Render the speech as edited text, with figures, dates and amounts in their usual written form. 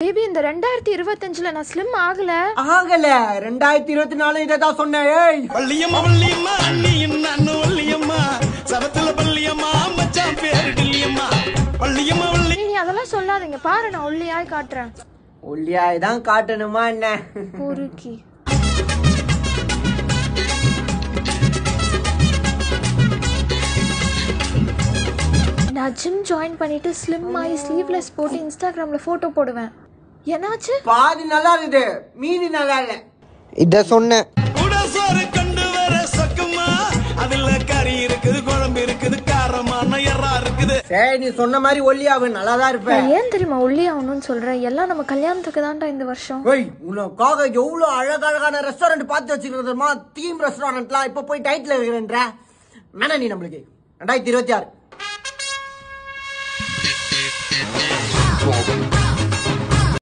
Baby இந்த 2025ல நான் slim ஆகல 2024 இத தான் சொன்னேன். ஏய் பள்ளியம்மா பள்ளியம்மா அண்ணி அண்ணு வள்ளியம்மா சபத்துல பள்ளியம்மா மச்சான் பேரு டில்லியம்மா பள்ளியம்மா வள்ளி. நீ அதெல்லாம் சொல்லாதீங்க, பாரு நான் ஒல்லியாய் காட்டுறேன். ஒல்லியாய் தான் காட்டணுமா என்ன? பொறுக்கி நான் ஜிம் ஜாயின் பண்ணிட்டு ஸ்லிம் ஆகி ஸ்லீவ்லெஸ் போட்டு இன்ஸ்டாகிராம்ல போட்டோ போடுவேன். என்னாச்சு? பாதி நல்லா இருக்குது, மீதி நல்லா இல்ல. இத சொன்னேன். உடசோறு கொண்டு வர சொக்குமா, அதுல கறி இருக்குது, குழம்பு இருக்குது, காரமான எறா இருக்குது. சரி நீ சொன்ன மாதிரி ஒல்லியாவு நல்லா தான் இருப்பேன். ஏன் தெரியுமா ஒல்லி ஆகணும்னு சொல்றேன்? எல்லாம் நம்ம கல்யாணத்துக்கு தான்டா இந்த வருஷம். ஓய் உனக்காக எவ்வளவு அழகழகான ரெஸ்டாரண்ட் பார்த்து வச்சிருக்கிறதுமா, தீம் ரெஸ்டாரண்ட்லாம் இப்ப போய் டைட்டில் வைக்கிறேன்ற மேனா நீ நம்மளுக்கு 2026